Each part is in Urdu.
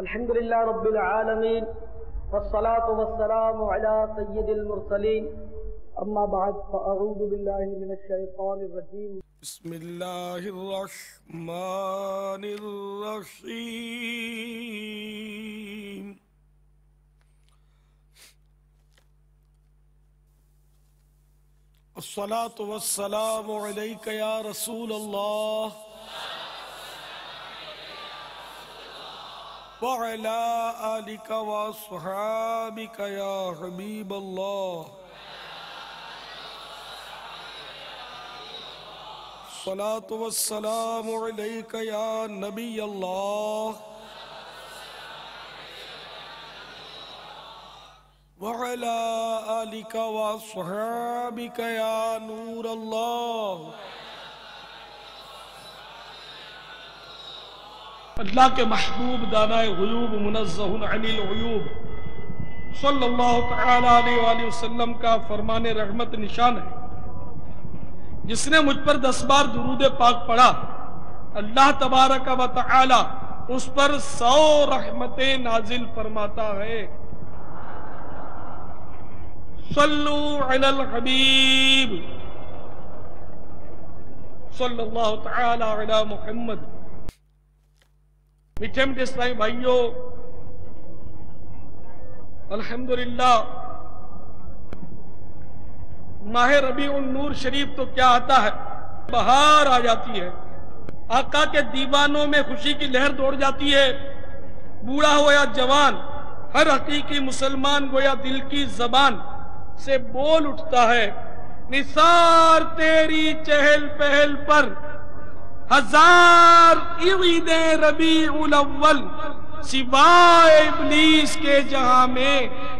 الحمد للہ رب العالمین والصلاة والسلام على سید المرسلین اما بعد فاعوذ باللہ من الشیطان الرجیم بسم اللہ الرحمن الرحیم الصلاة والسلام علیک یا رسول اللہ وعلى آلك وصحابك يا حبيب الله الصلاة والسلام عليك يا نبي الله وعلى آلك وصحابك يا نور الله اللہ کے محبوب دانائے غیوب منزہ عن العیوب صلی اللہ تعالی علیہ وآلہ وسلم کا فرمان رحمت نشان ہے، جس نے مجھ پر 10 بار درود پاک پڑھا، اللہ تبارک و تعالی اس پر 100 رحمتیں نازل فرماتا ہے۔ صلو علی الحبیب صلی اللہ تعالی علی محمد۔ میٹھے میٹھے اسلامی بھائیوں، الحمدللہ ماہ ربیع النور شریف تو کیا آتا ہے، بہار آ جاتی ہے، آقا کے دیوانوں میں خوشی کی لہر دوڑ جاتی ہے، بوڑھا ہو یا جوان، ہر حقیقی مسلمان گویا دل کی زبان سے بول اٹھتا ہے، نثار تیری چہل پہل پر ہزار عید ربیع الاول، سوائے ابلیس کے جہاں میں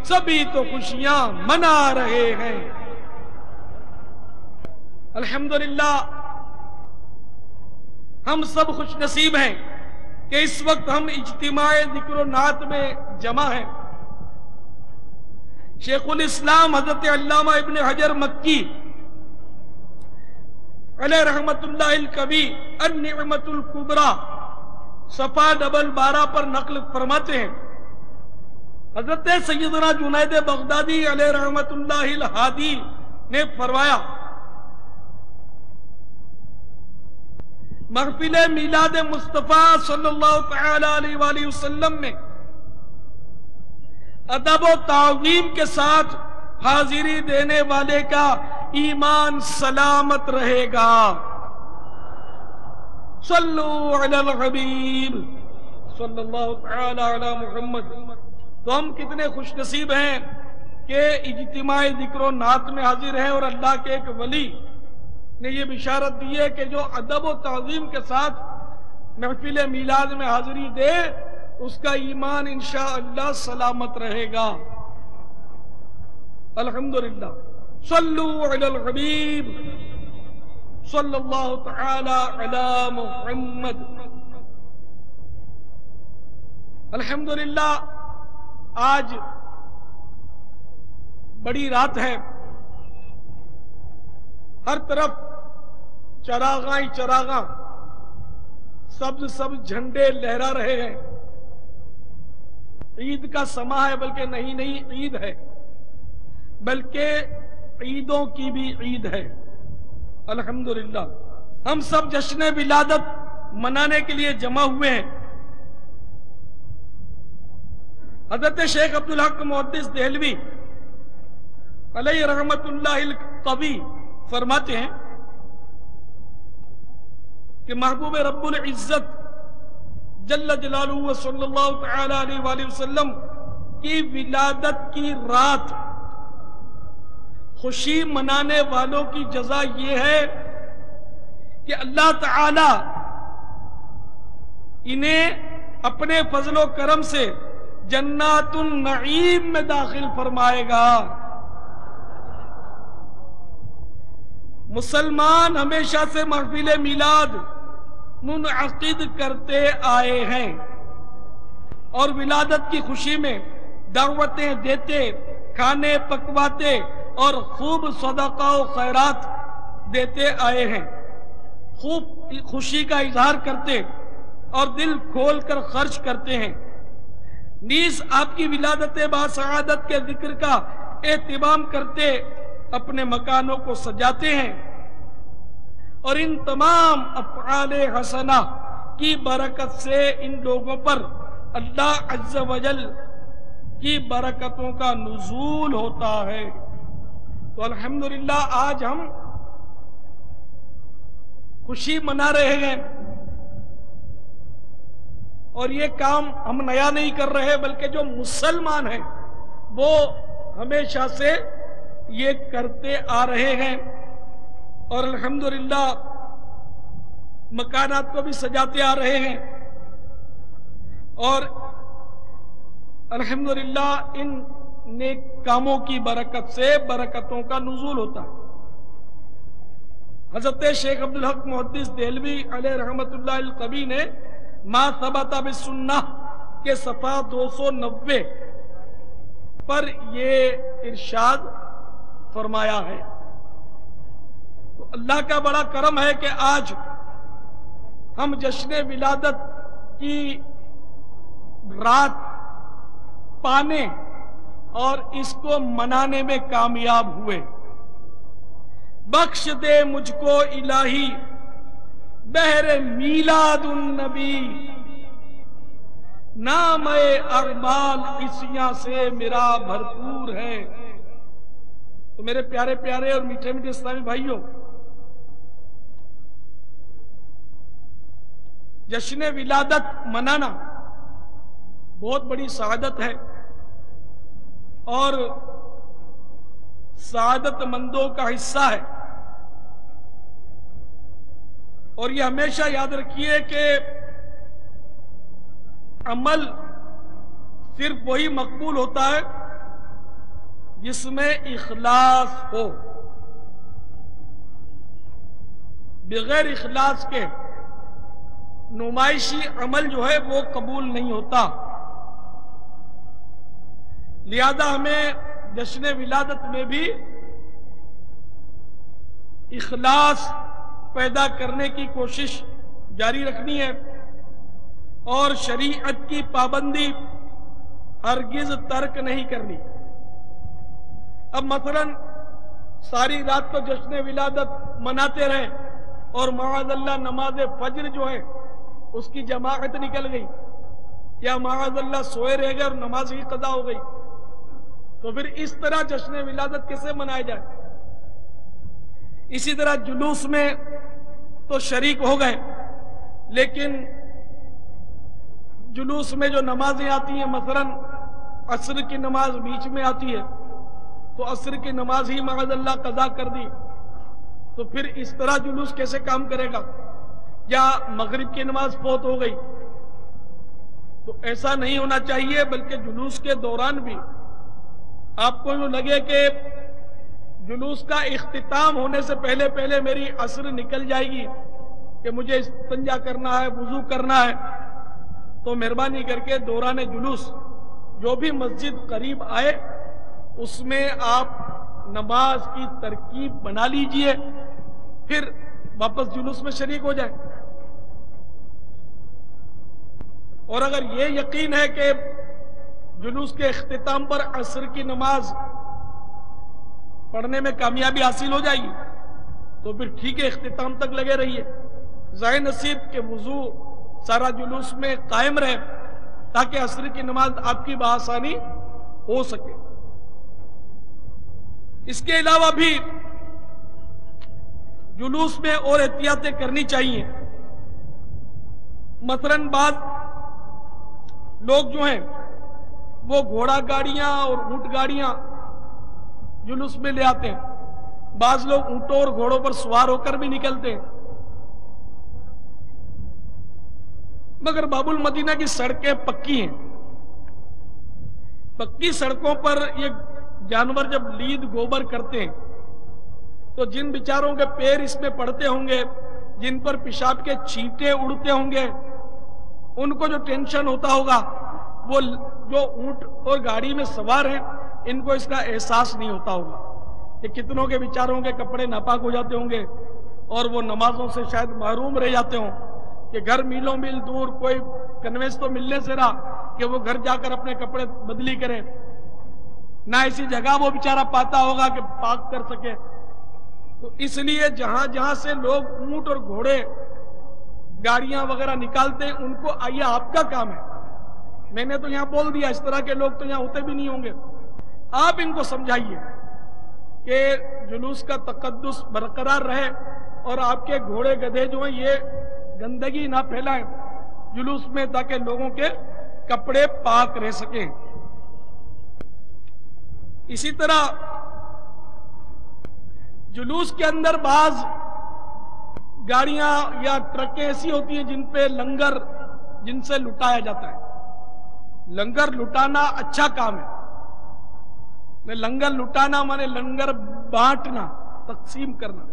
سبھی تو خوشیاں منا رہے ہیں۔ الحمدللہ ہم سب خوش نصیب ہیں کہ اس وقت ہم اجتماع ذکر و نعت میں جمع ہیں۔ شیخ الاسلام حضرت علامہ ابن حجر مکی علیہ رحمت اللہ الکبی النعمت الکبریٰ صفحہ 12 پر نقل فرماتے ہیں، حضرت سیدنا جنید بغدادی علیہ رحمت اللہ الہادی نے فرمایا، محفل میلاد مصطفیٰ صلی اللہ تعالی علیہ وآلہ وسلم میں ادب و تعظیم کے ساتھ حاضری دینے والے کا ایمان سلامت رہے گا۔ صلو علی الحبیب صلی اللہ تعالی علی محمد۔ تو ہم کتنے خوش نصیب ہیں کہ اجتماع ذکر و نعت میں حاضر ہیں، اور اللہ کے ایک ولی نے یہ بشارت دی ہے کہ جو ادب و تعظیم کے ساتھ محفل میلاد میں حاضری دے اس کا ایمان انشاءاللہ سلامت رہے گا۔ الحمدللہ صلو علی الحبیب صلی اللہ تعالی علی محمد۔ الحمدللہ آج بڑی رات ہے، ہر طرف چراغاں ہی چراغاں، سبز سبز جھنڈے لہرا رہے ہیں۔ عید کا سما ہے، بلکہ نہیں عید ہے، بلکہ عیدوں کی بھی عید ہے۔ الحمدللہ ہم سب جشن ولادت منانے کے لیے جمع ہوئے ہیں۔ حضرت شیخ عبدالحق محدث دہلوی علیہ رحمت اللہ القوی فرماتے ہیں کہ محبوب رب العزت جل جلالہ صلی اللہ تعالی علیہ وآلہ وسلم کی ولادت کی رات خوشی منانے والوں کی جزا یہ ہے کہ اللہ تعالی انہیں اپنے فضل و کرم سے جنات النعیم میں داخل فرمائے گا۔ مسلمان ہمیشہ سے محفل میلاد منعقد کرتے آئے ہیں اور ولادت کی خوشی میں دعوتیں دیتے، کھانے پکواتے اور خوب صدقہ و خیرات دیتے آئے ہیں، خوب خوشی کا اظہار کرتے اور دل کھول کر خرچ کرتے ہیں۔ نیز آپ کی ولادت باسعادت کے ذکر کا اہتمام کرتے اپنے مکانوں کو سجاتے ہیں، اور ان تمام افعال حسنہ کی برکت سے ان لوگوں پر اللہ عز و جل کی برکتوں کا نزول ہوتا ہے۔ تو الحمدللہ آج ہم خوشی منا رہے ہیں، اور یہ کام ہم نیا نہیں کر رہے، بلکہ جو مسلمان ہیں وہ ہمیشہ سے یہ کرتے آ رہے ہیں، اور الحمدللہ مکانات کو بھی سجاتے آ رہے ہیں، اور الحمدللہ ان نیک کاموں کی برکت سے برکتوں کا نزول ہوتا ہے۔ حضرت شیخ عبدالحق محدث دہلوی علیہ رحمت اللہ القوی نے ما ثبت بالسنہ کے صفحہ 290 پر یہ ارشاد فرمایا ہے۔ تو اللہ کا بڑا کرم ہے کہ آج ہم جشن ولادت کی رات پانے اور اس کو منانے میں کامیاب ہوئے۔ بخش دے مجھ کو الہی بہر میلاد النبی، نام اعمال عصیاں سے میرا بھرپور ہے۔ تو میرے پیارے پیارے اور میٹھے میٹھے اسلامی بھائیوں، جشن ولادت منانا بہت بڑی سعادت ہے، اور سعادت مندوں کا حصہ ہے، اور یہ ہمیشہ یاد رکھیے کہ عمل صرف وہی مقبول ہوتا ہے جس میں اخلاص ہو۔ بغیر اخلاص کے نمائشی عمل جو ہے وہ قبول نہیں ہوتا۔ لہذا ہمیں جشن ولادت میں بھی اخلاص پیدا کرنے کی کوشش جاری رکھنی ہے، اور شریعت کی پابندی ہرگز ترک نہیں کرنی۔ اب مثلا ساری رات کو جشن ولادت مناتے رہے، اور معاذ اللہ نماز فجر جو ہے اس کی جماعت نکل گئی، یا معاذ اللہ سوئے رہ گئے اور نماز ہی قضا ہو گئی، تو پھر اس طرح جشن ولادت کیسے منائے جائے؟ اسی طرح جلوس میں تو شریک ہو گئے، لیکن جلوس میں جو نمازیں آتی ہیں، مثلا عصر کی نماز بیچ میں آتی ہے، تو عصر کی نماز ہی معاذ اللہ قضا کر دی، تو پھر اس طرح جلوس کیسے کام کرے گا؟ یا مغرب کی نماز فوت ہو گئی، تو ایسا نہیں ہونا چاہیے، بلکہ جلوس کے دوران بھی آپ کو یوں لگے کہ جلوس کا اختتام ہونے سے پہلے پہلے میری عصر نکل جائے گی، کہ مجھے استنجا کرنا ہے، وضو کرنا ہے، تو مہربانی کر کے دوران جلوس جو بھی مسجد قریب آئے اس میں آپ نماز کی ترکیب بنا لیجئے، پھر واپس جلوس میں شریک ہو جائے۔ اور اگر یہ یقین ہے کہ جلوس کے اختتام پر عصر کی نماز پڑھنے میں کامیابی حاصل ہو جائے گی، تو پھر ٹھیک ہے، اختتام تک لگے رہیے۔ ذائع نصیب کے وضو سارا جلوس میں قائم رہے، تاکہ عصر کی نماز آپ کی بآسانی ہو سکے۔ اس کے علاوہ بھی جلوس میں اور احتیاطیں کرنی چاہیے۔ مثلا بعض لوگ جو ہیں وہ گھوڑا گاڑیاں اور اونٹ گاڑیاں جلوس میں لے آتے ہیں، بعض لوگ اونٹوں اور گھوڑوں پر سوار ہو کر بھی نکلتے ہیں، مگر باب المدینہ کی سڑکیں پکی ہیں۔ پکی سڑکوں پر یہ جانور جب لید گوبر کرتے ہیں تو جن بیچاروں کے پیر اس میں پڑتے ہوں گے، جن پر پیشاب کے چھینٹے اڑتے ہوں گے، ان کو جو ٹینشن ہوتا ہوگا، وہ جو اونٹ اور گاڑی میں سوار ہیں ان کو اس کا احساس نہیں ہوتا ہوگا کہ کتنوں کے بیچاروں کے کپڑے ناپاک ہو جاتے ہوں گے، اور وہ نمازوں سے شاید محروم رہ جاتے ہوں، کہ گھر میلوں میل دور کوئی کنوینس تو ملنے سے رہا، کہ وہ گھر جا کر اپنے کپڑے بدلی کرے، نہ ایسی جگہ وہ بیچارہ پاتا ہوگا کہ پاک کر سکے۔ تو اس لیے جہاں جہاں سے لوگ اونٹ اور گھوڑے گاڑیاں وغیرہ نکالتے ہیں، ان کو یہ آپ کا کام ہے۔ میں نے تو یہاں بول دیا، اس طرح کے لوگ تو یہاں ہوتے بھی نہیں ہوں گے۔ آپ ان کو سمجھائیے کہ جلوس کا تقدس برقرار رہے اور آپ کے گھوڑے گدھے جو ہیں یہ گندگی نہ پھیلائیں جلوس میں، تاکہ لوگوں کے کپڑے پاک رہ سکیں۔ اسی طرح جلوس کے اندر بعض گاڑیاں یا ٹرکیں ایسی ہوتی ہیں جن پہ لنگر، جن سے لٹایا جاتا ہے۔ لنگر لٹانا اچھا کام ہے۔ لنگر لٹانا مانے لنگر بانٹنا، تقسیم کرنا،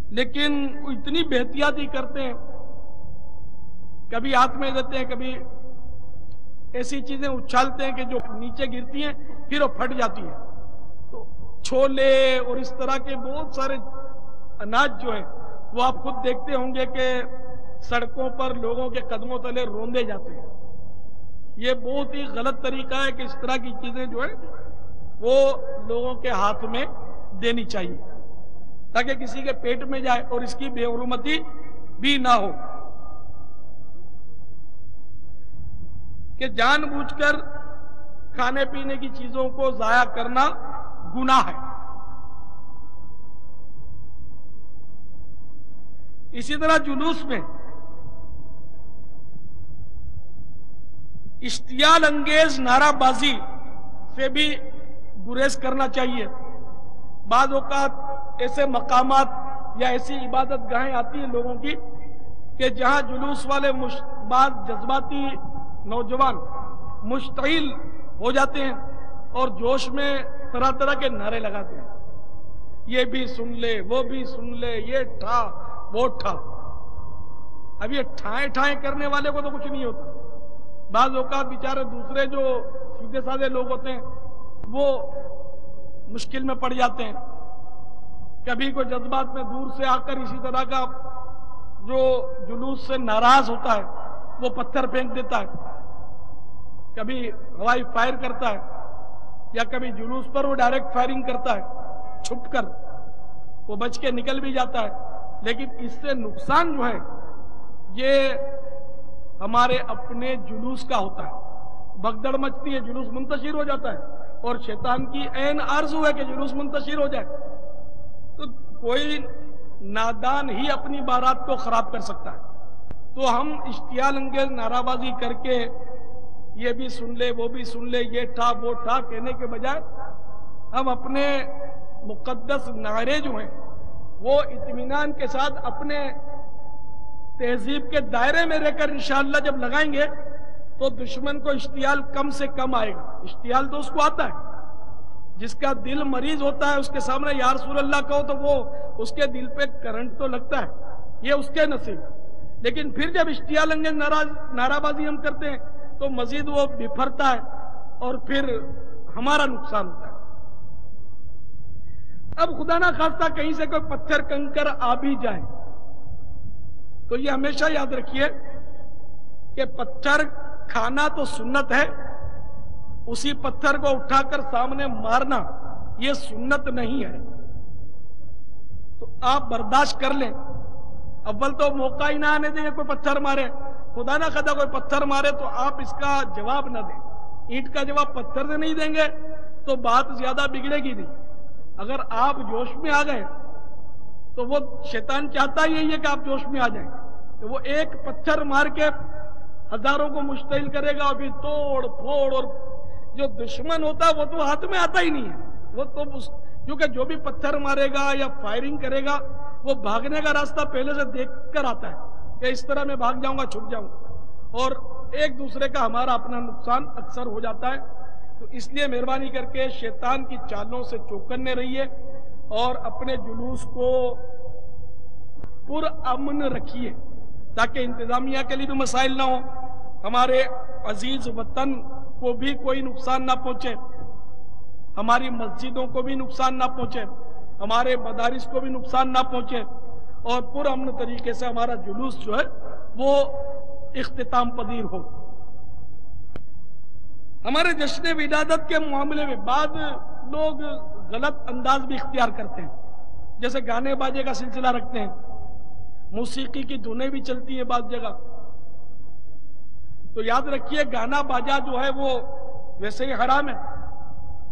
لیکن وہ اتنی بے احتیاطی کرتے ہیں، کبھی ہاتھ میں دیتے ہیں، کبھی ایسی چیزیں اچھالتے ہیں کہ جو نیچے گرتی ہیں پھر وہ پھٹ جاتی ہیں۔ تو چھولے اور اس طرح کے بہت سارے اناج جو ہیں وہ آپ خود دیکھتے ہوں گے کہ سڑکوں پر لوگوں کے قدموں تلے روندے جاتے ہیں۔ یہ بہت ہی غلط طریقہ ہے کہ اس طرح کی چیزیں جو ہیں وہ لوگوں کے ہاتھ میں دینی چاہیے، تاکہ کسی کے پیٹ میں جائے اور اس کی بے حرمتی بھی نہ ہو۔ کہ جان بوجھ کر کھانے پینے کی چیزوں کو ضائع کرنا گناہ ہے۔ اسی طرح جلوس میں اشتعال انگیز نعرہ بازی سے بھی گریز کرنا چاہیے۔ بعض اوقات ایسے مقامات یا ایسی عبادت گاہیں آتی ہیں لوگوں کی کہ جہاں جلوس والے بعض جذباتی نوجوان مشتعل ہو جاتے ہیں اور جوش میں طرح طرح کے نعرے لگاتے ہیں، یہ بھی سن لے، وہ بھی سن لے، یہ ٹھا وہ ٹھا۔ اب یہ ٹھائیں ٹھائیں کرنے والے کو تو کچھ نہیں ہوتا۔ بعض اوقات بیچارے دوسرے جو سیدھے سادھے لوگ ہوتے ہیں وہ مشکل میں پڑ جاتے ہیں۔ کبھی کوئی جذبات میں دور سے آ کر اسی طرح کا جو جلوس سے ناراض ہوتا ہے وہ پتھر پھینک دیتا ہے، کبھی ہوائی فائر کرتا ہے، یا کبھی جلوس پر وہ ڈائریکٹ فائرنگ کرتا ہے چھپ کر، وہ بچ کے نکل بھی جاتا ہے۔ لیکن اس سے نقصان جو ہے یہ ہمارے اپنے جلوس کا ہوتا ہے۔ بھگدڑ مچتی ہے، جلوس منتشر ہو جاتا ہے، اور شیطان کی عین آرزو ہے کہ جلوس منتشر ہو جائے۔ تو کوئی نادان ہی اپنی بارات کو خراب کر سکتا ہے۔ تو ہم اشتعال انگیز نعرہ بازی کر کے یہ بھی سن لے، وہ بھی سن لے، یہ ٹھا وہ ٹھا کہنے کے بجائے ہم اپنے مقدس نعرے جو ہیں وہ اطمینان کے ساتھ اپنے تہذیب کے دائرے میں رہ کر انشاءاللہ جب لگائیں گے تو دشمن کو اشتعال کم سے کم آئے گا۔ اشتعال تو اس کو آتا ہے، جس کا دل مریض ہوتا ہے اس کے سامنے یا رسول اللہ کہو تو وہ اس کے دل پہ کرنٹ تو لگتا ہے، یہ اس کے نصیب۔ لیکن پھر جب اشتعال انگیز نعرہ بازی ہم کرتے ہیں تو مزید وہ بفرتا ہے اور پھر ہمارا نقصان ہوتا ہے۔ اب خدا نہ خواستہ کہیں سے کوئی پتھر کنکر آ بھی جائے تو یہ ہمیشہ یاد رکھیے کہ پتھر کھانا تو سنت ہے، اسی پتھر کو اٹھا کر سامنے مارنا یہ سنت نہیں ہے۔ تو آپ برداشت کر لیں، اول تو موقع ہی نہ آنے دیں کوئی پتھر مارے، خدا نہ خدا کوئی پتھر مارے تو آپ اس کا جواب نہ دیں۔ اینٹ کا جواب پتھر سے نہیں دیں گے تو بات زیادہ بگڑے گی نہیں۔ اگر آپ جوش میں آ گئے تو وہ شیطان چاہتا یہی ہے کہ آپ جوش میں آ جائیں، تو وہ ایک پتھر مار کے ہزاروں کو مشتعل کرے گا، اور پھر توڑ پھوڑ، اور جو دشمن ہوتا ہے وہ تو ہاتھ میں آتا ہی نہیں ہے، وہ تو کیونکہ جو بھی پتھر مارے گا یا فائرنگ کرے گا وہ بھاگنے کا راستہ پہلے سے دیکھ کر آتا ہے کہ اس طرح میں بھاگ جاؤں گا، چھپ جاؤں گا، اور ایک دوسرے کا ہمارا اپنا نقصان اکثر ہو جاتا ہے۔ تو اس لیے مہربانی کر کے شیطان کی چالوں سے چوکنے رہیے اور اپنے جلوس کو پر امن رکھیے تاکہ انتظامیہ کے لیے بھی مسائل نہ ہوں، ہمارے عزیز وطن کو بھی کوئی نقصان نہ پہنچے، ہماری مسجدوں کو بھی نقصان نہ پہنچے، ہمارے مدارس کو بھی نقصان نہ پہنچے، اور پر امن طریقے سے ہمارا جلوس جو ہے وہ اختتام پذیر ہو۔ ہمارے جشن ولادت کے معاملے میں بعض لوگ غلط انداز بھی اختیار کرتے ہیں، جیسے گانے باجے کا سلسلہ رکھتے ہیں، موسیقی کی دھنیں بھی چلتی ہیں بعض جگہ. تو یاد رکھیے گانا باجا جو ہے وہ ویسے ہی حرام ہے،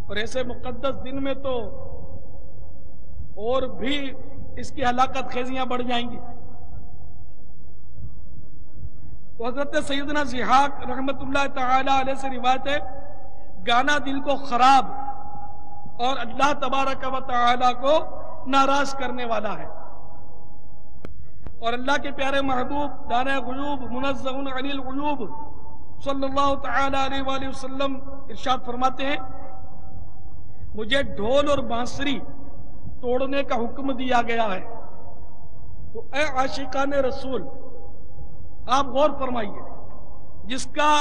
اور ایسے مقدس دن میں تو اور بھی اس کی ہلاکت خیزیاں بڑھ جائیں گی. تو حضرت سیدنا ضحاک رحمت اللہ تعالی علیہ سے روایت ہے، گانا دل کو خراب اور اللہ تبارک و تعالی کو ناراض کرنے والا ہے. اور اللہ کے پیارے محبوب دانہ غیوب منزہ عن الغیوب صلی اللہ تعالی علیہ وآلہ وسلم ارشاد فرماتے ہیں، مجھے ڈھول اور بانسری توڑنے کا حکم دیا گیا ہے. تو اے عاشقان رسول، آپ غور فرمائیے، جس کا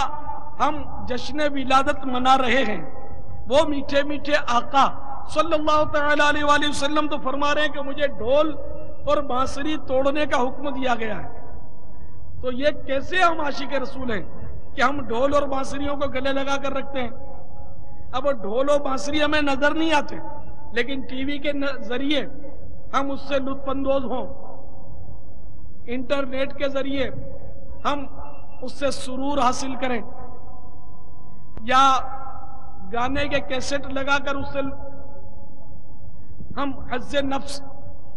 ہم جشن ولادت منا رہے ہیں وہ میٹھے میٹھے آقا صلی اللہ تعالی علیہ وآلہ وسلم تو فرما رہے ہیں کہ مجھے ڈھول اور بانسری توڑنے کا حکم دیا گیا ہے. تو یہ کیسے ہم عاشق رسول ہیں کہ ہم ڈھول اور بانسریوں کو گلے لگا کر رکھتے ہیں؟ اب وہ ڈھول اور بانسری ہمیں نظر نہیں آتے، لیکن ٹی وی کے ذریعے ہم اس سے لطف اندوز ہوں، انٹرنیٹ کے ذریعے ہم اس سے سرور حاصل کریں، یا گانے کے کیسٹ لگا کر اس سے ہم حظ نفس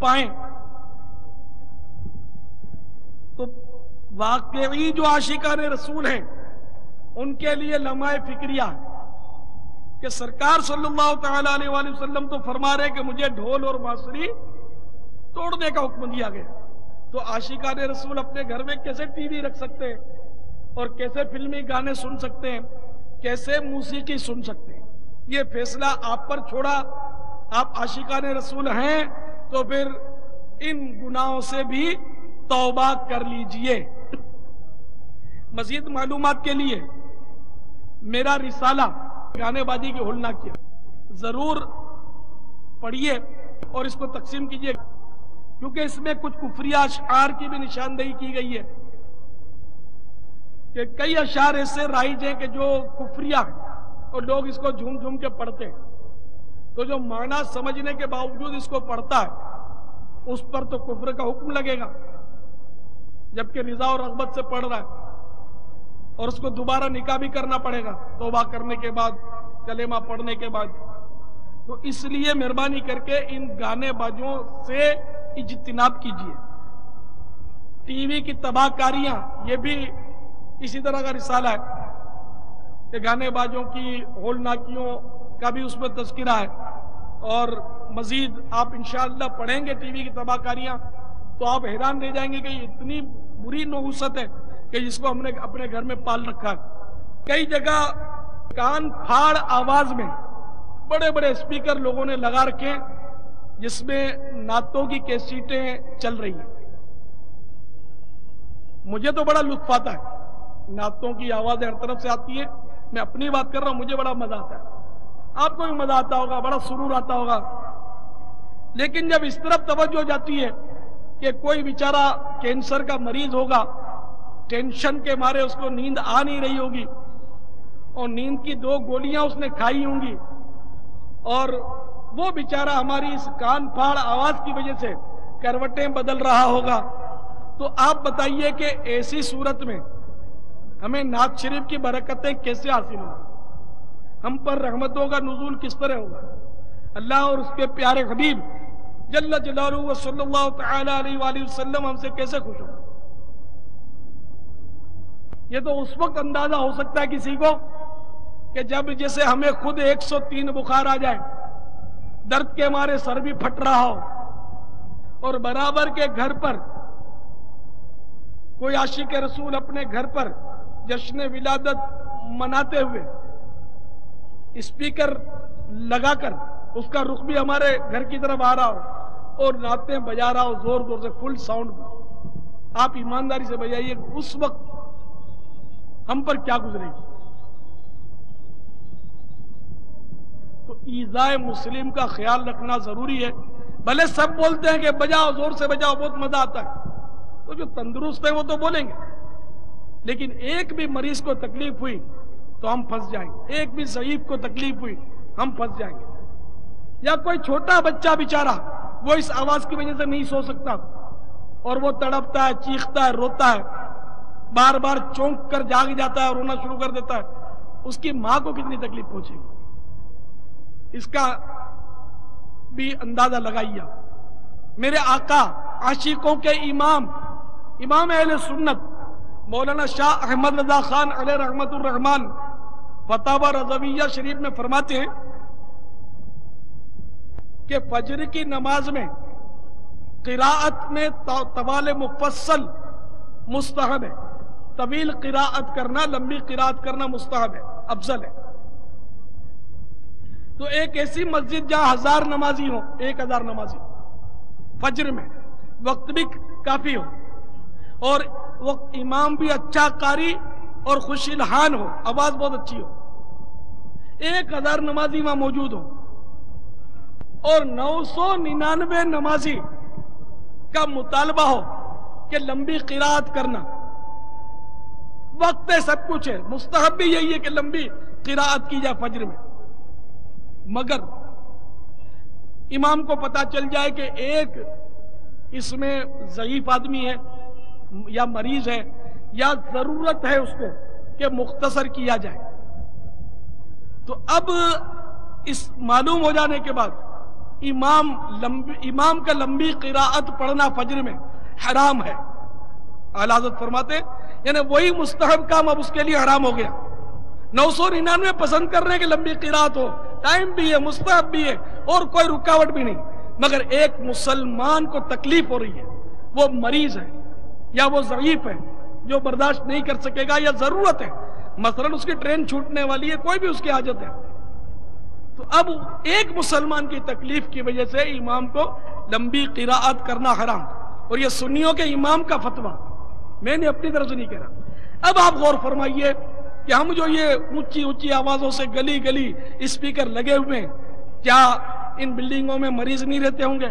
پائیں. تو واقعی جو عاشقان رسول ہیں ان کے لیے لمحہ فکریہ کہ سرکار صلی اللہ تعالی علیہ وآلہ وسلم تو فرما رہے کہ مجھے ڈھول اور بانسری توڑنے کا حکم دیا گیا. تو عاشقان رسول اپنے گھر میں کیسے ٹی وی رکھ سکتے ہیں، اور کیسے فلمی گانے سن سکتے ہیں، کیسے موسیقی سن سکتے ہیں؟ یہ فیصلہ آپ پر چھوڑا. آپ عاشقان رسول ہیں تو پھر ان گناہوں سے بھی توبہ کر لیجئے. مزید معلومات کے لیے میرا رسالہ گانے بازی کی ہل نہ کیا ضرور پڑھیے اور اس کو تقسیم کیجئے، کیونکہ اس میں کچھ کفریہ اشعار کی بھی نشاندہی کی گئی ہے کہ کئی اشعار ایسے رائج ہیں کہ جو کفریہ ہیں اور لوگ اس کو جھوم جھوم کے پڑھتے ہیں. تو جو معنی سمجھنے کے باوجود اس کو پڑھتا ہے اس پر تو کفر کا حکم لگے گا، جبکہ رضا اور رغبت سے پڑھ رہا ہے، اور اس کو دوبارہ نکاح بھی کرنا پڑے گا توبہ کرنے کے بعد، کلمہ پڑھنے کے بعد. تو اس لیے مہربانی کر کے ان گانے بازوں سے اجتناب کیجیے. ٹی وی کی تباہ کاریاں، یہ بھی اسی طرح کا رسالہ ہے کہ گانے بازوں کی ہولناکیوں کا بھی اس میں تذکرہ ہے. اور مزید آپ انشاءاللہ پڑھیں گے ٹی وی کی تباہ کاریاں تو آپ حیران رہ جائیں گے کہ یہ اتنی بری نحوست ہے کہ جس کو ہم نے اپنے گھر میں پال رکھا ہے. کئی جگہ کان پھاڑ آواز میں بڑے بڑے اسپیکر لوگوں نے لگا رکھے جس میں نعتوں کی کیسیٹیں چل رہی ہیں. مجھے تو بڑا لطف آتا ہے، نعتوں کی آوازیں ہر طرف سے آتی ہیں. میں اپنی بات کر رہا ہوں، مجھے بڑا مزہ آتا ہے، آپ کو بھی مزہ آتا ہوگا، بڑا سرور آتا ہوگا. لیکن جب اس طرف توجہ جاتی ہے کہ کوئی بیچارہ کینسر کا مریض ہوگا، ٹینشن کے مارے اس کو نیند آ نہیں رہی ہوگی، اور نیند کی 2 گولیاں اس نے کھائی ہوں گی، اور وہ بیچارہ ہماری اس کان پھاڑ آواز کی وجہ سے کروٹیں بدل رہا ہوگا، تو آپ بتائیے کہ ایسی صورت میں ہمیں نعت شریف کی برکتیں کیسے حاصل ہوں گی؟ ہم پر رحمتوں کا نزول کس طرح ہوگا؟ اللہ اور اس کے پیارے حبیب جل جلالہ صلی اللہ تعالی علیہ وآلہ وسلم ہم سے کیسے خوش ہوں؟ یہ تو اس وقت اندازہ ہو سکتا ہے کسی کو کہ جب جیسے ہمیں خود 103 بخار آ جائے، درد کے مارے سر بھی پھٹ رہا ہو، اور برابر کے گھر پر کوئی عاشق رسول اپنے گھر پر جشن ولادت مناتے ہوئے اسپیکر لگا کر اس کا رخ بھی ہمارے گھر کی طرف آ رہا ہو اور نعتیں بجا رہا ہو زور زور سے فل ساؤنڈ میں. آپ ایمانداری سے بجائیے اس وقت ہم پر کیا گزرے گی؟ تو ایذائے مسلم کا خیال رکھنا ضروری ہے. بھلے سب بولتے ہیں کہ بجاؤ، زور سے بجاؤ، بہت مزہ آتا ہے، تو جو تندرست ہیں وہ تو بولیں گے، لیکن ایک بھی مریض کو تکلیف ہوئی تو ہم پھنس جائیں گے. ایک بھی ضعیف کو تکلیف ہوئی ہم پھنس جائیں گے. یا کوئی چھوٹا بچہ بیچارہ وہ اس آواز کی وجہ سے نہیں سو سکتا اور وہ تڑپتا ہے, چیختا ہے, روتا ہے, بار بار چونک کر جاگ جاتا ہے, رونا شروع کر دیتا ہے, اس کی ماں کو کتنی تکلیف پہنچے گی, اس کا بھی اندازہ لگائیے. میرے آقا, عاشقوں کے امام, امام اہل سنت مولانا شاہ احمد رضا خان علیہ رحمت الرحمن فتاوی رضویہ شریف میں فرماتے ہیں کہ فجر کی نماز میں قراءت میں طوال مفصل مستحب ہے. طویل قراءت کرنا, لمبی قراءت کرنا مستحب ہے, افضل ہے. تو ایک ایسی مسجد جہاں 1000 نمازی ہو, 1000 نمازی فجر میں, وقت بھی کافی ہو اور وقت امام بھی اچھا قاری اور خوش الحان ہو, آواز بہت اچھی ہو, 1000 نمازی وہاں موجود ہو اور 999 نمازی کا مطالبہ ہو کہ لمبی قراءت کرنا. وقت ہے, سب کچھ ہے, مستحب بھی یہی ہے کہ لمبی قراءت کی جائے فجر میں. مگر امام کو پتا چل جائے کہ ایک اس میں ضعیف آدمی ہے یا مریض ہے یا ضرورت ہے اس کو کہ مختصر کیا جائے, تو اب اس معلوم ہو جانے کے بعد امام کا لمبی قراءت پڑھنا فجر میں حرام ہے. اعلیٰ حضرت فرماتے ہیں یعنی وہی مستحب کام اب اس کے لیے حرام ہو گیا. 999 پسند کر رہے ہیں کہ لمبی قراءت ہو, ٹائم بھی ہے, مستحب بھی ہے اور کوئی رکاوٹ بھی نہیں, مگر ایک مسلمان کو تکلیف ہو رہی ہے, وہ مریض ہے یا وہ ضعیف ہے جو برداشت نہیں کر سکے گا, یا ضرورت ہے, مثلا اس کی ٹرین چھوٹنے والی ہے, کوئی بھی اس کی حاجت ہے, تو اب ایک مسلمان کی تکلیف کی وجہ سے امام کو لمبی قراءت کرنا حرام. اور یہ سنیوں کے امام کا فتویٰ, میں نے اپنی طرف سے نہیں کہہ رہا. اب آپ غور فرمائیے کہ ہم جو یہ اونچی اونچی آوازوں سے گلی گلی اسپیکر لگے ہوئے ہیں, کیا ان بلڈنگوں میں مریض نہیں رہتے ہوں گے؟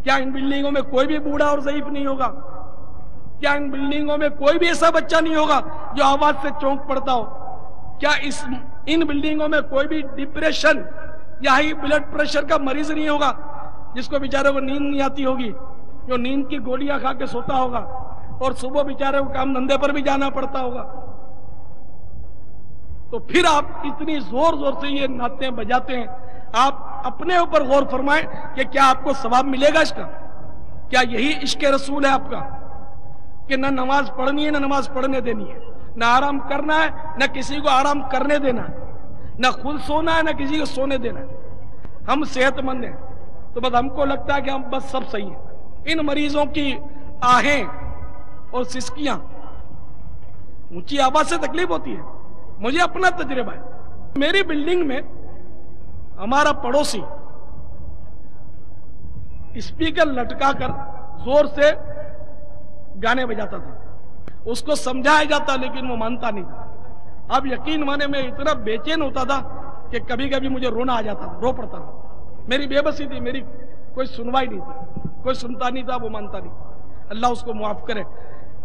کیا ان بلڈنگوں میں کوئی بھی بوڑھا اور ضعیف نہیں ہوگا؟ کیا ان بلڈنگوں میں کوئی بھی ایسا بچہ نہیں ہوگا جو آواز سے چونک پڑتا ہو؟ کیا ان بلڈنگوں میں کوئی بھی ڈپریشن یا ہائی بلڈ پریشر کا مریض نہیں ہوگا جس کو بیچارے کو نیند نہیں آتی ہوگی, جو نیند کی گولیاں کھا کے سوتا ہوگا اور صبح بیچارے کو کام دھندے پر بھی جانا پڑتا ہوگا؟ تو پھر آپ اتنی زور زور سے یہ نعتیں بجاتے ہیں, آپ اپنے اوپر غور فرمائیں کہ کیا آپ کو ثواب ملے گا اس کا؟ کیا یہی عشق رسول ہے آپ کا کہ نہ نماز پڑھنی ہے نہ نماز پڑھنے دینی ہے, نہ آرام کرنا ہے نہ کسی کو آرام کرنے دینا ہے, نہ خود سونا ہے نہ کسی کو سونے دینا ہے؟ ہم صحت مند ہیں تو بس ہم کو لگتا ہے کہ ہم بس سب صحیح ہیں. ان مریضوں کی آہیں اور سسکیاں, اونچی آواز سے تکلیف ہوتی ہے. مجھے اپنا تجربہ ہے, میری بلڈنگ میں ہمارا پڑوسی اسپیکر لٹکا کر زور سے گانے بجاتا تھا, اس کو سمجھایا جاتا لیکن وہ مانتا نہیں تھا. اب یقین مانے میں اتنا بے چین ہوتا تھا کہ کبھی کبھی مجھے رونا آ جاتا تھا, رو پڑتا تھا. میری بے بسی تھی, میری کوئی سنوائی نہیں تھی, کوئی سنتا نہیں تھا, وہ مانتا نہیں. اللہ اس کو معاف کرے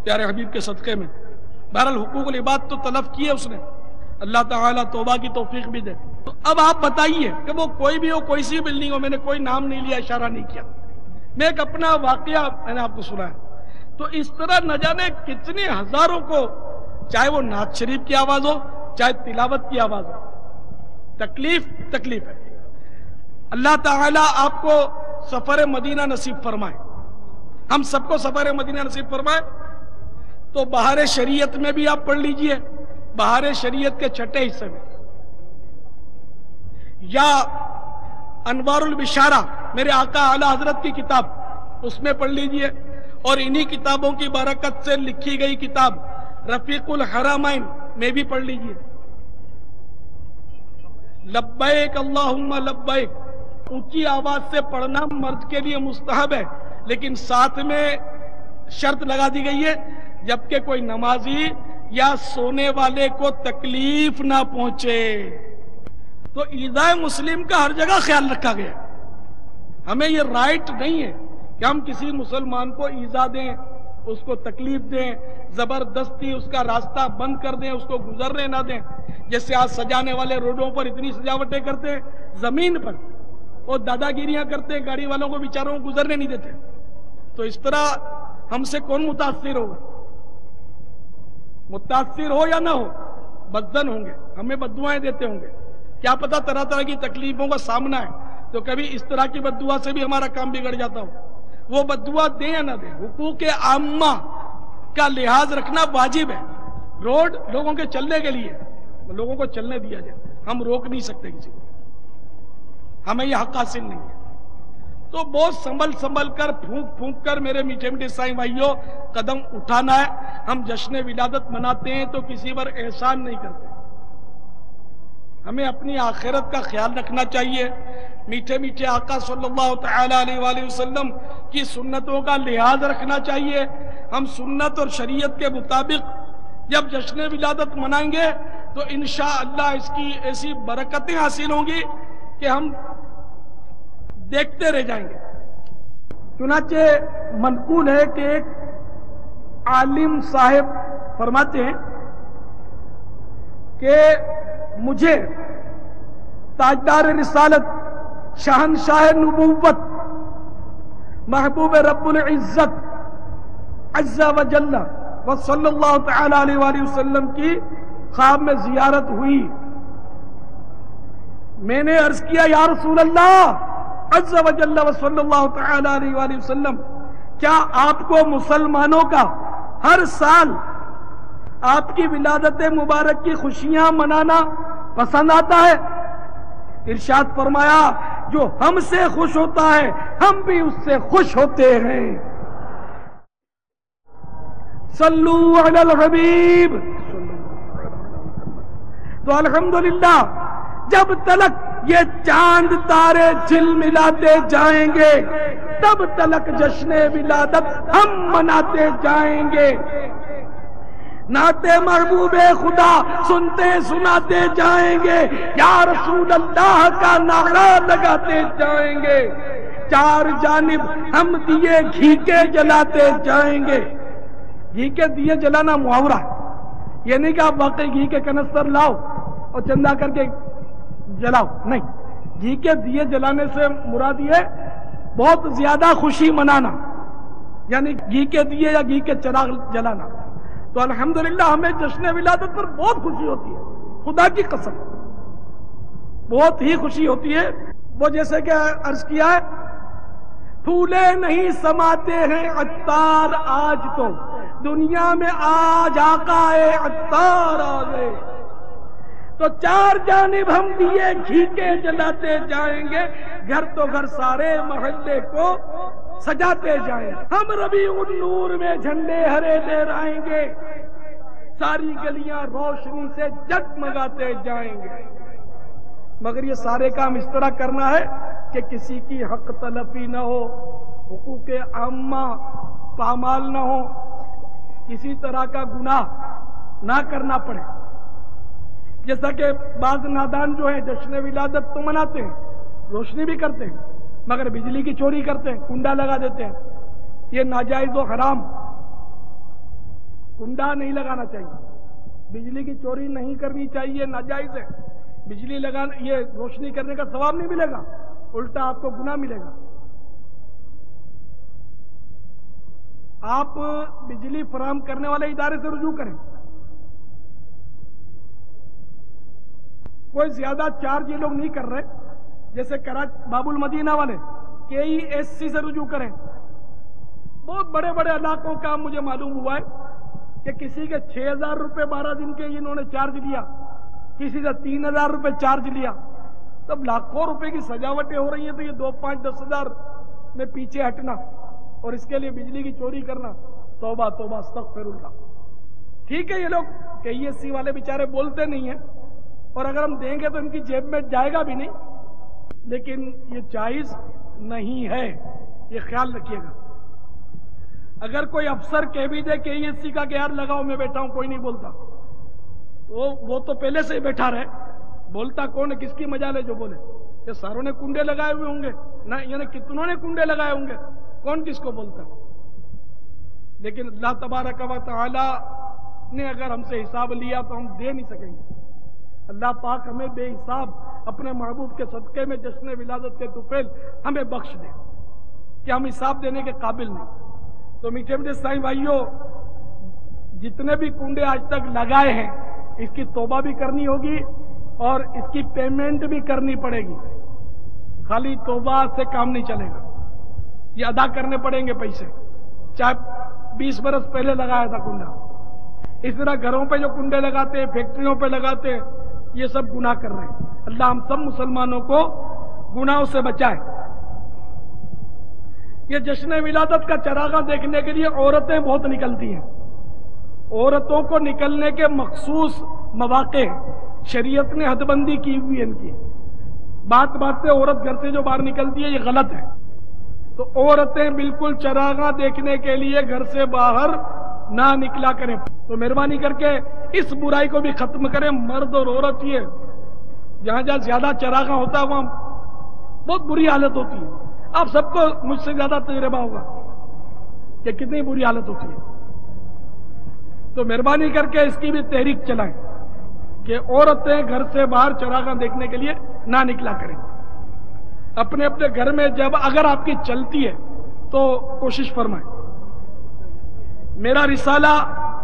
پیارے حبیب کے صدقے میں. بہرحال حقوق العباد تو تلف کیے اس نے, اللہ تعالیٰ توبہ کی توفیق بھی دے. تو اب آپ بتائیے کہ وہ کوئی بھی ہو, کوئی سی بلڈنگ ہو, میں نے کوئی نام نہیں لیا, اشارہ نہیں کیا, میں ایک اپنا واقعہ میں نے آپ کو سنا ہے. تو اس طرح نہ جانے کتنے ہزاروں کو, چاہے وہ نعت شریف کی آواز ہو چاہے تلاوت کی آواز ہو, تکلیف ہے. اللہ تعالیٰ آپ کو سفر مدینہ نصیب فرمائے, ہم سب کو سفر مدینہ نصیب فرمائے. تو بہار شریعت میں بھی آپ پڑھ لیجئے, بہار شریعت کے چھٹے حصے میں, یا انوار البشارہ میرے آقا اعلی حضرت کی کتاب, اس میں پڑھ لیجئے. اور انہی کتابوں کی برکت سے لکھی گئی کتاب رفیق الحرمین میں بھی پڑھ لیجئے. لبیک اللہم لبیک اونچی آواز سے پڑھنا مرد کے لیے مستحب ہے, لیکن ساتھ میں شرط لگا دی گئی ہے جبکہ کوئی نمازی یا سونے والے کو تکلیف نہ پہنچے. تو ایذائے مسلم کا ہر جگہ خیال رکھا گیا. ہمیں یہ رائٹ نہیں ہے کہ ہم کسی مسلمان کو ایذا دیں, اس کو تکلیف دیں, زبردستی اس کا راستہ بند کر دیں، اس کو گزرنے نہ دیں. جیسے آج سجانے والے روڈوں پر اتنی سجاوٹیں کرتے ہیں، زمین پر وہ دادا گیریاں کرتے ہیں، گاڑی والوں کو بیچاروں کو گزرنے نہیں دیتے. تو اس طرح ہم سے کون متاثر ہوگا؟ متاثر ہو یا نہ ہو، بدزن ہوں گے، ہمیں بددعائیں دیتے ہوں گے. کیا پتا طرح طرح کی تکلیفوں کا سامنا ہے تو کبھی اس طرح کی بددعا سے بھی ہمارا کام بگڑ جاتا ہو. وہ بددعا دیں یا نہ دیں، حقوق عامہ کا لحاظ رکھنا واجب ہے. روڈ لوگوں کے چلنے کے لیے، لوگوں کو چلنے دیا جائے. ہم روک نہیں سکتے کسی کو، ہمیں یہ حق حاصل نہیں ہے. تو بہت سنبھل کر پھونک پھونک کر میرے میٹھے میٹھے عیسائی بھائیوں قدم اٹھانا ہے. ہم جشن ولادت مناتے ہیں تو کسی پر احسان نہیں کرتے، ہمیں اپنی آخرت کا خیال رکھنا چاہیے. میٹھے میٹھے آقا صلی اللہ تعالی علیہ وآلہ وسلم کی سنتوں کا لحاظ رکھنا چاہیے. ہم سنت اور شریعت کے مطابق جب جشن ولادت منائیں گے تو انشاءاللہ اس کی ایسی برکتیں حاصل ہوں گی کہ ہم دیکھتے رہ جائیں گے. چنانچہ منقول ہے کہ ایک عالم صاحب فرماتے ہیں کہ مجھے تاجدار رسالت، شہنشاہ نبوت، محبوب رب العزت عز و جل و صلی اللہ تعالی علیہ وآلہ وسلم کی خواب میں زیارت ہوئی. میں نے عرض کیا یا رسول اللہ عز و جل و صلی اللہ تعالی علیہ وآلہ وسلم، کیا آپ کو مسلمانوں کا ہر سال آپ کی ولادت مبارک کی خوشیاں منانا پسند آتا ہے؟ ارشاد فرمایا جو ہم سے خوش ہوتا ہے ہم بھی اس سے خوش ہوتے ہیں. صلو علی الحبیب. تو الحمدللہ جب تلک یہ چاند تارے جھلملاتے جائیں گے تب تلک جشن ولادت ہم مناتے جائیں گے. نعت محبوب خدا سنتے سناتے جائیں گے، یا رسول اللہ کا نعرہ لگاتے جائیں گے. چار جانب ہم دیے گھی کے جلاتے جائیں گے. گھی کے دیے جلانا محاورہ ہے، یہ نہیں کہ آپ واقعی گھی کے کنستر لاؤ اور چندہ کر کے جلاؤ، نہیں. گھی کے دیے جلانے سے مراد یہ بہت زیادہ خوشی منانا، یعنی گھی کے دیے یا گھی کے چراغ جلانا. تو الحمدللہ ہمیں جشن ولادت پر بہت خوشی ہوتی ہے، خدا کی قسم بہت ہی خوشی ہوتی ہے. وہ جیسے کہ عرض کیا ہے، پھولے نہیں سماتے ہیں عطار آج تو دنیا میں آج آقا عطار آ گئے. تو چار جانب ہم دیے گھی کے جلاتے جائیں گے، گھر تو گھر سارے محلے کو سجاتے جائیں گے. ہم ربیع النور میں جھنڈے ہرے لہرائیں گے، ساری گلیاں روشنی سے جگمگاتے جائیں گے. مگر یہ سارے کام اس طرح کرنا ہے کہ کسی کی حق تلفی نہ ہو، حقوق عامہ پامال نہ ہو، کسی طرح کا گناہ نہ کرنا پڑے. جیسا کہ بعض نادان جو ہیں جشن ولادت تو مناتے ہیں، روشنی بھی کرتے ہیں، مگر بجلی کی چوری کرتے ہیں، کنڈا لگا دیتے ہیں. یہ ناجائز و حرام. کنڈا نہیں لگانا چاہیے، بجلی کی چوری نہیں کرنی چاہیے، ناجائز ہے. بجلی لگانا، یہ روشنی کرنے کا ثواب نہیں ملے گا، الٹا آپ کو گناہ ملے گا. آپ بجلی فراہم کرنے والے ادارے سے رجوع کریں. کوئی زیادہ چارج یہ لوگ نہیں کر رہے، جیسے کراچی باب المدینہ والے KESC سے رجوع کریں. بہت بڑے بڑے علاقوں کا مجھے معلوم ہوا ہے کہ کسی کے 6,000 روپے 12 دن کے انہوں نے چارج لیا، کسی سے 3,000 روپے چارج لیا. تب لاکھوں روپے کی سجاوٹیں ہو رہی ہیں، تو یہ 2, 5, 10,000 میں پیچھے ہٹنا اور اس کے لیے بجلی کی چوری کرنا، توبہ توبہ استغفر اللہ. ٹھیک ہے، یہ لوگ KESC والے بیچارے بولتے نہیں ہیں، اور اگر ہم دیں گے تو ان کی جیب میں جائے گا بھی نہیں، لیکن یہ جائز نہیں ہے، یہ خیال رکھیے گا. اگر کوئی افسر کہہ بھی دے KESC کا کہ یار لگاؤ میں بیٹھا ہوں کوئی نہیں بولتا، تو وہ تو پہلے سے ہی بیٹھا رہے. بولتا کون ہے؟ کس کی مجال ہے جو بولے؟ یہ ساروں نے کنڈے لگائے ہوئے ہوں گے، نہ یعنی کتنوں نے کنڈے لگائے ہوں گے، کون کس کو بولتا؟ لیکن اللہ تبارک و تعالی نے اگر ہم سے حساب لیا تو ہم دے نہیں سکیں گے. اللہ پاک ہمیں بے حساب اپنے محبوب کے صدقے میں جشن ولادت کے طفیل ہمیں بخش دے کہ ہم حساب دینے کے قابل نہیں. تو میٹھے میٹھے اسلامی بھائیوں، جتنے بھی کنڈے آج تک لگائے ہیں اس کی توبہ بھی کرنی ہوگی اور اس کی پیمنٹ بھی کرنی پڑے گی. خالی توبہ سے کام نہیں چلے گا، یہ ادا کرنے پڑیں گے پیسے. چاہے 20 برس پہلے لگایا تھا کنڈا. اس طرح گھروں پہ جو کنڈے لگاتے ہیں، فیکٹریوں پہ لگاتے ہیں، یہ سب گناہ کر رہے ہیں. اللہ ہم سب مسلمانوں کو گناہوں سے بچائے. یہ جشن ولادت کا چراغاں دیکھنے کے لیے عورتیں بہت نکلتی ہیں. عورتوں کو نکلنے کے مخصوص مواقع شریعت نے حد بندی کی ہوئی ہے ان کی. بات پہ عورت گھر سے جو باہر نکلتی ہے یہ غلط ہے. تو عورتیں بالکل چراغاں دیکھنے کے لیے گھر سے باہر نہ نکلا کریں. تو مہربانی کر کے اس برائی کو بھی ختم کریں. مرد اور عورت یہ جہاں جہاں زیادہ چراغاں ہوتا ہے وہاں بہت بری حالت ہوتی ہے. آپ سب کو مجھ سے زیادہ تجربہ ہوگا کہ کتنی بری حالت ہوتی ہے. تو مہربانی کر کے اس کی بھی تحریک چلائیں کہ عورتیں گھر سے باہر چراغاں دیکھنے کے لیے نہ نکلا کریں. اپنے اپنے گھر میں جب اگر آپ کی چلتی ہے تو کوشش فرمائیں. میرا رسالہ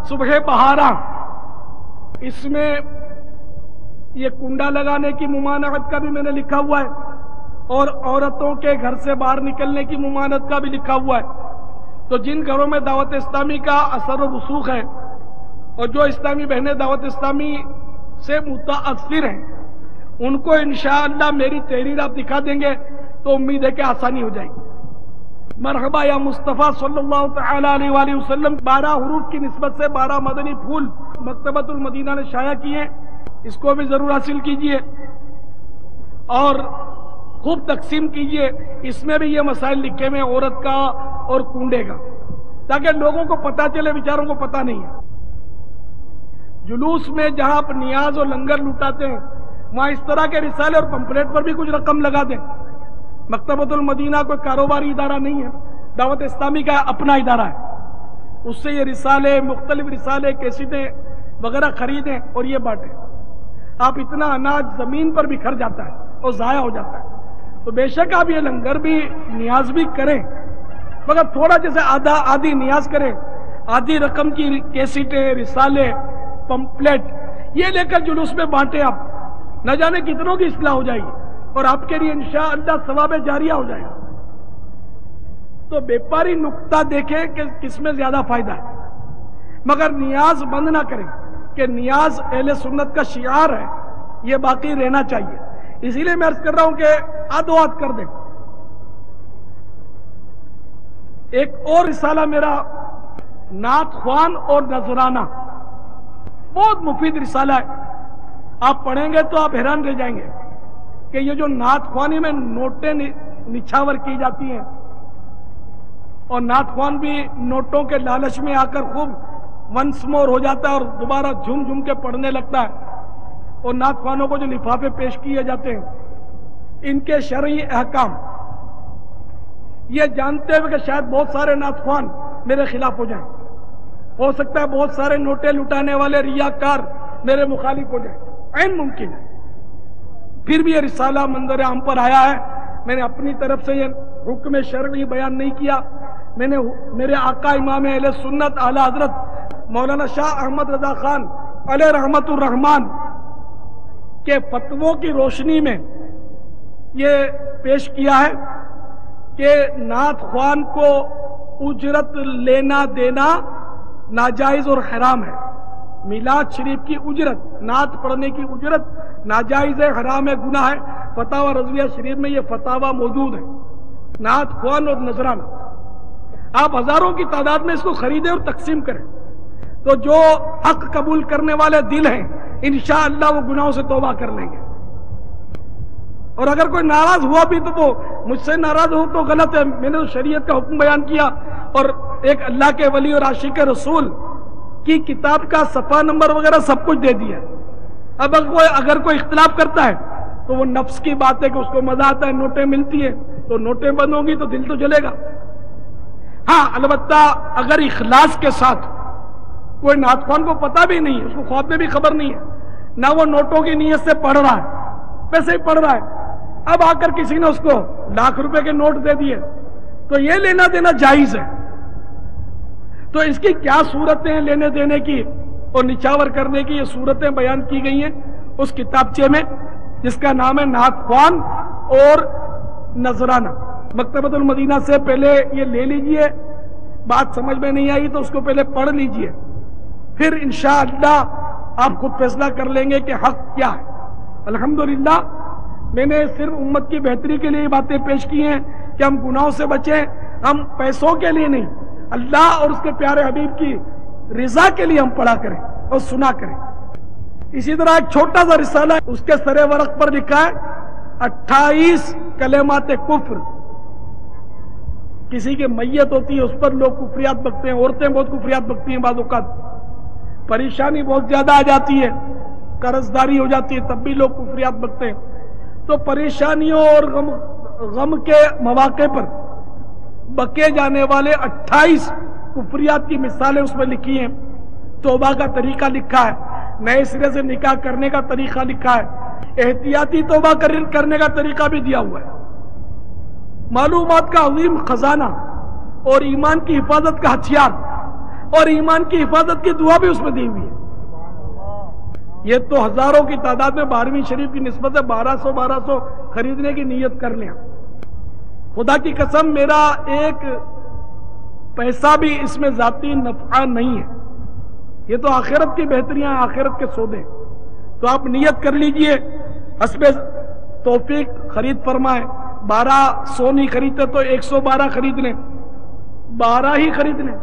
صبح بہارا، اس میں یہ کنڈا لگانے کی ممانعت کا بھی میں نے لکھا ہوا ہے اور عورتوں کے گھر سے باہر نکلنے کی ممانعت کا بھی لکھا ہوا ہے. تو جن گھروں میں دعوت اسلامی کا اثر و رسوخ ہے اور جو اسلامی بہنیں دعوت اسلامی سے متاثر ہیں ان کو انشاءاللہ میری تحریر آپ دکھا دیں گے تو امید ہے کہ آسانی ہو جائے گی. مرحبا یا مصطفیٰ صلی اللہ تعالی علیہ وآلہ وسلم 12 حروف کی نسبت سے 12 مدنی پھول مکتبۃ المدینہ نے شائع کیے. اس کو بھی ضرور حاصل کیجئے اور خوب تقسیم کیجئے. اس میں بھی یہ مسائل لکھے ہوئے عورت کا اور کنڈے کا، تاکہ لوگوں کو پتہ چلے، بیچاروں کو پتہ نہیں ہے. جلوس میں جہاں آپ نیاز اور لنگر لوٹاتے ہیں وہاں اس طرح کے رسالے اور پمفلیٹ پر بھی کچھ رقم لگا دیں. مکتبۃ المدینہ کوئی کاروباری ادارہ نہیں ہے، دعوت اسلامی کا اپنا ادارہ ہے. اس سے یہ رسالے، مختلف رسالے، کیسٹیں وغیرہ خریدیں اور یہ بانٹیں. آپ اتنا اناج زمین پر بکھر جاتا ہے اور ضائع ہو جاتا ہے. تو بے شک آپ یہ لنگر بھی نیاز بھی کریں، مگر تھوڑا جیسے آدھی نیاز کریں، آدھی رقم کی کیسٹیں، رسالے، پمفلیٹ یہ لے کر جلوس میں بانٹیں. آپ نہ جانے کتنوں کی اصلاح ہو جائے گی اور آپ کے لیے انشاءاللہ ثواب جاریہ ہو جائے گا. تو بیپاری نقطہ دیکھیں کہ کس میں زیادہ فائدہ ہے، مگر نیاز بند نہ کریں کہ نیاز اہل سنت کا شعار ہے، یہ باقی رہنا چاہیے. اسی لیے میں عرض کر رہا ہوں کہ آدھو کر دیں. ایک اور رسالہ میرا نعت خوان اور نذرانہ، بہت مفید رسالہ ہے. آپ پڑھیں گے تو آپ حیران رہ جائیں گے کہ یہ جو نعت خوانی میں نوٹیں نچھاور کی جاتی ہیں اور نعت خوان بھی نوٹوں کے لالچ میں آ کر خوب ونس مور ہو جاتا ہے اور دوبارہ جھوم جھوم کے پڑھنے لگتا ہے. اور نعت خوانوں کو جو لفافے پیش کیے جاتے ہیں ان کے شرعی احکام یہ جانتے ہوئے کہ شاید بہت سارے نعت خوان میرے خلاف ہو جائیں، ہو سکتا ہے بہت سارے نوٹیں لٹانے والے ریاکار میرے مخالف ہو جائیں، عین ممکن ہے. پھر بھی یہ رسالہ منظر عام پر آیا ہے. میں نے اپنی طرف سے یہ حکم شرعی بیان نہیں کیا. میں نے میرے آقا امام اہل سنت اعلی حضرت مولانا شاہ احمد رضا خان علیہ رحمت الرحمان کے فتووں کی روشنی میں یہ پیش کیا ہے کہ نعت خوان کو اجرت لینا دینا ناجائز اور حرام ہے. میلاد شریف کی اجرت، نعت پڑھنے کی اجرت ناجائز ہے، حرام ہے، گناہ ہے. فتاوی رضویہ شریف میں یہ فتاوی موجود ہے. نعت خوان اور نذرانہ آپ ہزاروں کی تعداد میں اس کو خریدیں اور تقسیم کریں تو جو حق قبول کرنے والے دل ہیں انشاءاللہ وہ گناہوں سے توبہ کر لیں گے. اور اگر کوئی ناراض ہوا بھی تو وہ مجھ سے ناراض ہو تو غلط ہے. میں نے تو شریعت کا حکم بیان کیا اور ایک اللہ کے ولی اور عاشق رسول کی کتاب کا صفحہ نمبر وغیرہ سب کچھ دے دیا. اب اگر کوئی اختلاف کرتا ہے تو وہ نفس کی بات ہے کہ اس کو مزہ آتا ہے، نوٹیں ملتی ہیں تو نوٹیں بند ہوں گی تو دل تو جلے گا. ہاں البتہ اگر اخلاص کے ساتھ کوئی نعت خوان کو پتہ بھی نہیں ہے، اس کو خواب میں بھی خبر نہیں ہے، نہ وہ نوٹوں کی نیت سے پڑھ رہا ہے، ویسے ہی پڑھ رہا ہے، اب آ کر کسی نے اس کو لاکھ روپے کے نوٹ دے دیے تو یہ لینا دینا جائز ہے۔ تو اس کی کیا صورتیں لینے دینے کی اور نچاور کرنے کی، یہ صورتیں بیان کی گئی ہیں اس کتابچے میں جس کا نام ہے نعت خوان اور نذرانہ۔ مکتبۃ المدینہ سے پہلے یہ لے لیجئے، بات سمجھ میں نہیں آئی تو اس کو پہلے پڑھ لیجئے، پھر انشاءاللہ آپ خود فیصلہ کر لیں گے کہ حق کیا ہے۔ الحمدللہ میں نے صرف امت کی بہتری کے لیے یہ باتیں پیش کی ہیں کہ ہم گناہوں سے بچیں، ہم پیسوں کے لیے نہیں، اللہ اور اس کے پیارے حبیب کی رضا کے لیے ہم پڑھا کریں اور سنا کریں۔ اسی طرح ایک چھوٹا سا رسالہ ہے، اس کے سرے ورق پر لکھا ہے 28 کلمات کفر۔ کسی کی میت ہوتی ہے اس پر لوگ کفریات بکتے ہیں، عورتیں بہت کفریات بکتی ہیں، بعض اوقات پریشانی بہت زیادہ آ جاتی ہے، قرضداری ہو جاتی ہے، تب بھی لوگ کفریات بکتے ہیں۔ تو پریشانیوں اور غم کے مواقع پر بکے جانے والے 28 کفریات کی مثالیں اس میں لکھی ہیں، توبہ کا طریقہ لکھا ہے، نئے سرے سے نکاح کرنے کا طریقہ لکھا ہے، احتیاطی توبہ کرنے کا طریقہ بھی دیا ہوا ہے، معلومات کا عظیم خزانہ اور ایمان کی حفاظت کا ہتھیار اور ایمان کی حفاظت کی دعا بھی اس میں دی ہوئی ہے۔ یہ تو ہزاروں کی تعداد میں 12ویں شریف کی نسبت سے 1200 خریدنے کی نیت کر لیں۔ خدا کی قسم میرا ایک پیسہ بھی اس میں ذاتی نفع نہیں ہے، یہ تو آخرت کی بہتریاں، آخرت کے سودے، تو آپ نیت کر لیجئے، حسب توفیق خرید فرمائے۔ 1200 نہیں خریدتے تو 112 خرید لیں، 12 ہی خرید لیں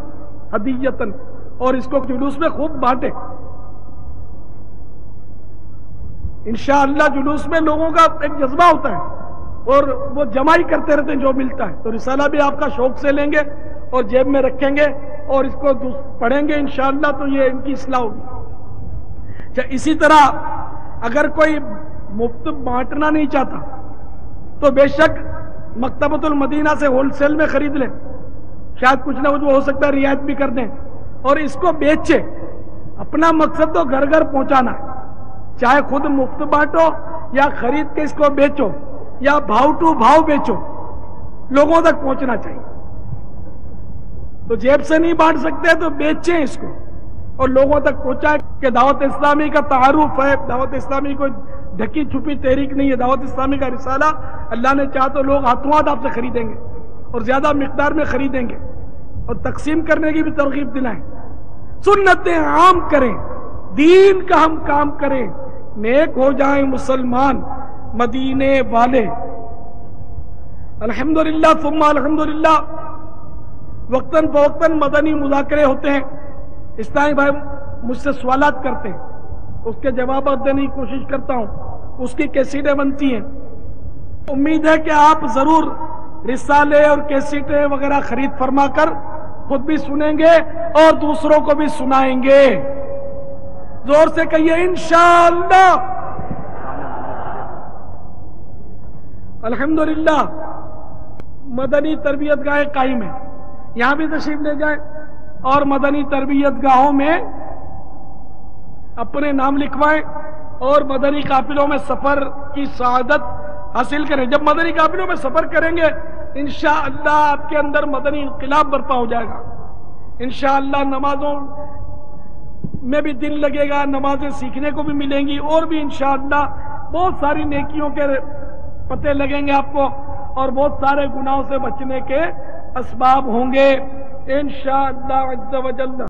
ہدیتاً، اور اس کو جلوس میں خوب بانٹیں۔ انشاءاللہ جلوس میں لوگوں کا ایک جذبہ ہوتا ہے اور وہ جمع ہی کرتے رہتے ہیں جو ملتا ہے، تو رسالہ بھی آپ کا شوق سے لیں گے اور جیب میں رکھیں گے اور اس کو پڑھیں گے انشاءاللہ، تو یہ ان کی اصلاح ہوگی۔ اسی طرح اگر کوئی مفت بانٹنا نہیں چاہتا تو بے شک مکتبۃ المدینہ سے ہول سیل میں خرید لیں، شاید کچھ نہ کچھ وہ ہو سکتا ہے رعایت بھی کر دیں، اور اس کو بیچے۔ اپنا مقصد تو گھر گھر پہنچانا ہے، چاہے خود مفت بانٹو یا خرید کے اس کو بیچو یا بھاؤ ٹو بھاؤ بیچو، لوگوں تک پہنچنا چاہیے۔ تو جیب سے نہیں بانٹ سکتے تو بیچیں اس کو اور لوگوں تک پہنچائیں کہ دعوت اسلامی کا تعارف ہے، دعوت اسلامی کوئی ڈھکی چھپی تحریک نہیں ہے، دعوت اسلامی کا رسالہ اللہ نے چاہا تو لوگ ہاتھوں ہاتھ آپ سے خریدیں گے اور زیادہ مقدار میں خریدیں گے، اور تقسیم کرنے کی بھی ترغیب دلائیں، سنتیں عام کریں، دین کا ہم کام کریں، نیک ہو جائیں مسلمان مدینے والے۔ الحمدللہ ثم الحمدللہ وقتاً فوقتاً مدنی مذاکرے ہوتے ہیں، اسلامی بھائی مجھ سے سوالات کرتے ہیں، اس کے جوابات دینے کی کوشش کرتا ہوں، اس کی کیسیٹیں بنتی ہیں۔ امید ہے کہ آپ ضرور رسالے اور کیسیٹیں وغیرہ خرید فرما کر خود بھی سنیں گے اور دوسروں کو بھی سنائیں گے۔ زور سے کہیے انشاءاللہ۔ الحمدللہ مدنی تربیت گاہیں قائم ہیں، یہاں بھی تشریف لے جائیں اور مدنی تربیت گاہوں میں اپنے نام لکھوائیں اور مدنی قافلوں میں سفر کی سعادت حاصل کریں۔ جب مدنی قافلوں میں سفر کریں گے انشاءاللہ آپ کے اندر مدنی انقلاب برپا ہو جائے گا، انشاءاللہ نمازوں میں بھی دل لگے گا، نمازیں سیکھنے کو بھی ملیں گی، اور بھی انشاءاللہ بہت ساری نیکیوں کے پتے لگیں گے آپ کو، اور بہت سارے گناہوں سے بچنے کے اسباب ہوں گے انشاءاللہ عز و جل۔